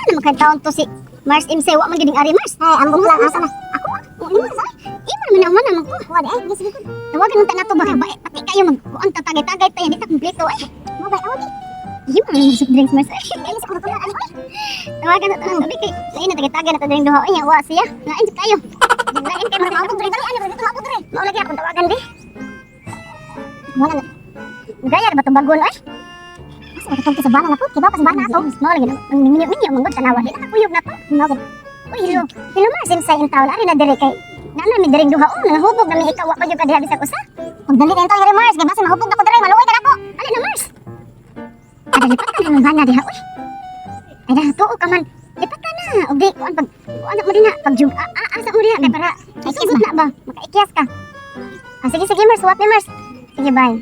naman kagtaon to si Mars Imse, wa man giding ari Mars. Ay, ambot lang asa na. Ako ba? Imo sa. Imo man naman naman ko. Wa di sige ko. Tawagan mo nato ba kay ba? Pati kayo magkuan tatagay-tagay pa yan di ta kumpleto ay. Mo ba awdi? Imo man soft drinks Mars. Ay, sa ko ano oy. Tawagan na tanan tabi kay lain na tagay-tagay na tadring duha unya wa siya. Lain jud kayo. Lain kay Mabot diri dali ano dito mabot diri. Mao lagi akong tawagan di. Wala na. Gaya ba tong bagon ay? Asa ka tungkol sa bana na po? Kiba pa sa bana ato. Mao lagi ang minyo mong tanawa di na kuyog na to. Mo gid. Uy, hello Mars Imse in town ari na diri kay nana mi diring duha nahubog na mi ikaw wa pa jud ka diha bisag usa. Pagdali na ito yung Mars, kaya basta mahupog na ko diri, maluoy ka na ko. Ali na Mars. Ada lipat ka na ng bana diha uy. Ay dah tuo ka man. Lipat ka na. Ugdi kuan pag anak mo din na pag jug asa mo diha kay para ikisod na ba? Makaikyas ka. Sige Mars, what ni Mars? Sige bye.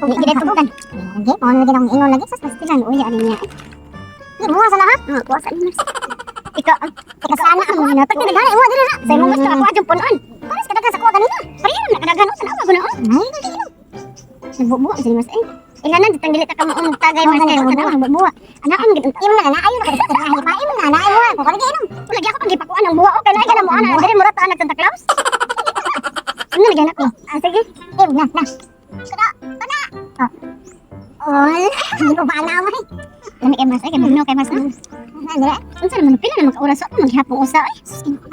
Uli gid tubukan. Lagi, mo lagi nang ingon lagi sa Tiran uli ani niya. Di mo sa lahat. Kuwasa ni Mars. Ikaw sana mo na pag tinagana imo diri na. Say mo gusto ako adjong punon. Pares ka dagan sa kuha kanina. Pareho na kadaghan sa nawa kuno. Ay, dali. Nagbubuwa si Mars ay. Ilanan ditang dili ta ka mo tagay Mars kay sa nawa nagbubuwa. Anaon gid Imo na na ayo na ka sa ayo pa imo na ayo ko kani ginom. lagi ako pagipakuan ang buwa o kay na mo ana diri mo ra ta anak Santa Claus. Ano lagi anak ko? Sige. Na. Kada. Oh, hindi ko ba na mo. Lami kay Mars ay kay bugno kay Mars. Dali. Unsa naman pila naman ka oras sa maghapon usa ay.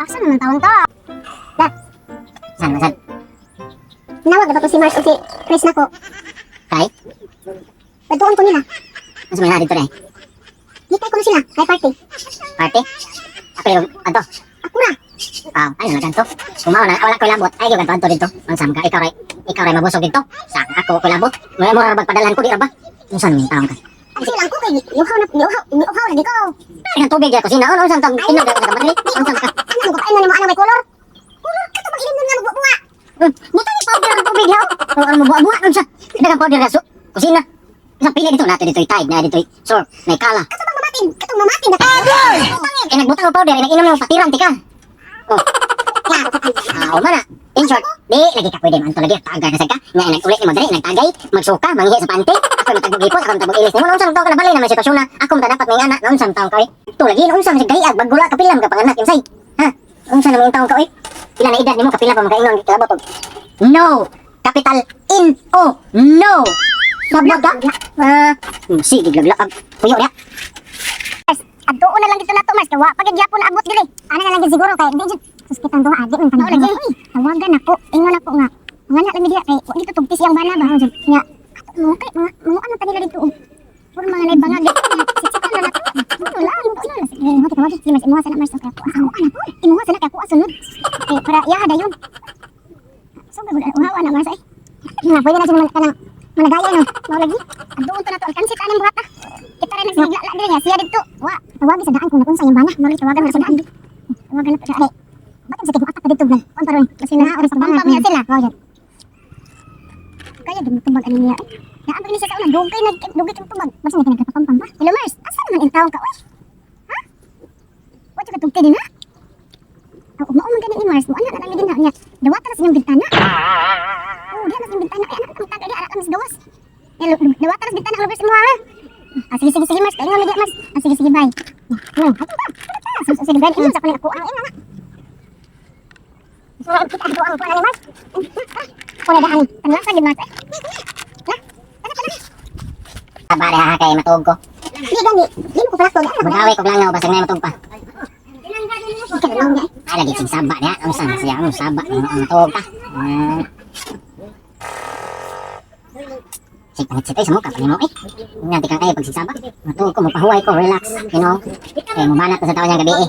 Asa naman taon to? Saan? Nawag na ba to si Mars o si Chris na ko? Kay? Baduan ko nila. Mas may na dito rin. Gitay ko na sila, kay party. Party? Ako yung, ato. Ako na. Ano na ganito? Kumaw na, wala ko labot. Ay, yung ganito dito. Ang sam ka, ikaw ray mabusog dito. Saan ako ko labot? May mo rabag padalan ko, di ra ba? Ang saan yung taong ka? Ay, sige lang ko kay iuhaw na di ko. Ay, ang tubig ako sinaon. Ang saan taong tinod ako sa kamatli? Ang saan ka? Ano ko kain na ni mo ana may color? Color ka to mag-inom nga magbuwa. Buta yung powder ang tubig yaw. O, ano mo buwa-buwa? Ano siya? Dagang powder na kusina. Isang pili dito natin dito'y tide na dito'y sore. May kala. Katong mamatin na. Eh, nagbutang ang powder. Nag-inom ng patiran, tika. Oh. Mana? In short, di lagi ka pwede man to lagi tagar na sa ka. Nga nag-uli ni mo diri nagtagay, magsuka, manghi sa pante. Ako matagog ipos, ako matagog ilis. Mo unsang taw ka na balay na may sitwasyon na ako ta dapat may anak, unsang taw ka oy. To lagi unsang gayag baggula ka pilam ka panganak imsay. Ha? Unsa na may taw ka oy? Pila na edad nimo kapila pa makaingon kilabot og. No. Capital N O. No. Sabag ka? Sige glaglakab. Puyo ya. Adto na lang dito na to Mars, kawa pagid gyapon abot diri. Ana na lang gid siguro kay di jud sus kitang duha adi man Mao lagi. Tawagan ako, ingon ako nga. Ngana lang diya kay wa dito tugtis yang bana ba jud. Nya mo kay mga ano tanila dito. Puro mga nay bangag dito. Siksikan na nato. Ito lang, ito lang. Sige, mo tawag si Mars, imuha sa na Mars kay ako. Ako ana po. Imuha sa na kay ako asunod. Eh para iya dayon. So ba uhawa na Mars ay. Na pwede na siya naman kanang managaya no. Mao lagi. Adto to na to alkansit aning buhata. Kita rin nagsigla diri nga siya dito. Wa, tawagin sa daan kung nakunsa yung bana. Mali tawagan na sa daan. Tawagan na sa daan. Ba't sa kung atak ka dito blan? Kuan paron. Kasi na oras pang pamilya sila. Wow yan. Kaya din tubag ani niya. Ya ang ni siya sa una dugay kang tubag. Basta ni nagpapampam ba? Hello Mars, asa naman in town ka oy? Ha? Wa ka tugtay din ha? Ako mao man gani ni Mars, mo ana na lang din na niya. Dawat na sa iyong bintana. Oh, diyan na sa iyong bintana. Ay anak ang tagay ara kami gawas. Dawat na sa bintana ang mo ha. Sige Mars, kaya nga media Mars. Sige bye. Ato ba? Sige bye, ingon sa kunin ako ang ina na. So, kita ato ang kuan ni Mars. Wala daan. Tanla sa Mars. Sabare ha kay matug ko. Di gani, di mo ko pala to. Magawi ko lang basag na matug pa. Ay lagi sing saba niya. Ang san siya ang saba ang matug pa. Sitay sa mukha panimo eh. Nganti kang kayo pagsisaba. Matug ko mapahuway ko, relax, you know. Kaya mumanat sa taon niyang gabi eh.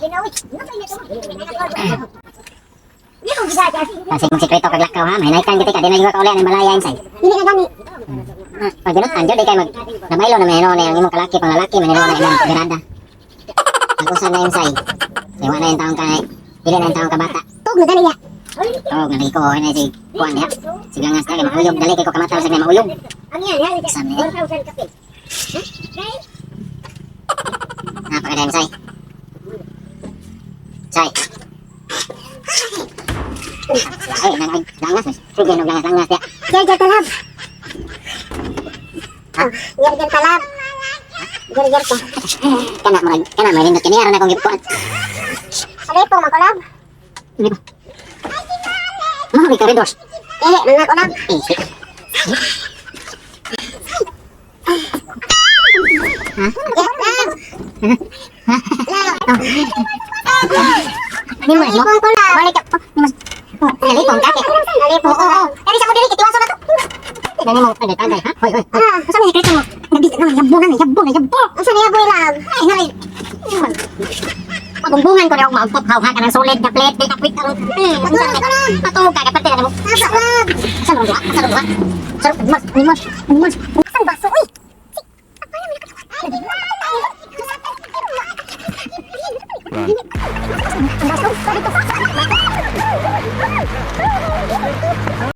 Kasi kung sikreto kag lakaw ha, may naikan kita ka di na juga kaulian ang balaya insay. Hindi na gani. Pag ginutan jud di kay mag nabaylo na may na yung imong kalaki pangalaki manilo na imong berada. Pag-usan na insay. Iwa na yung taong ka dili na yung taong kabata. Tug na gani ya. Oh, ngali ko na si kuan ya. Sigangas na kay mauyog dali kay ko kamataw sa mauyog. Ang yan, Sabi. 1,000 kape. Napakadami say. Say. Ay, langas. Sige, langas ya. Yan talab. Ha? Yan talab. Gar-gar ka. Kana may rindot kaniya na kong gipuan. Alay po, makulab. Hindi ba? Mga ka rin, Dors. Mga kulab. Ano mo, mo? Balik ka. Nalipong ka, Nalipong. Oo. Kaya sa mo dili, kitiwaso na to. Dali mo, tagay, ha? Hoy, hoy. Asa mo sikreto mo? Nabisa naman, yabo. Asa niya boy lang? Ay, nalay. Pagumbungan ko rin ako maugpot, ha ka ng solid na plate, na quick ka rin. Patulog ka, kapatid na mo. Asa lang? Sa lungwa, sa lungwa. Sa lungwa, mas. Asang baso, uy. Run. Baso, sorry to.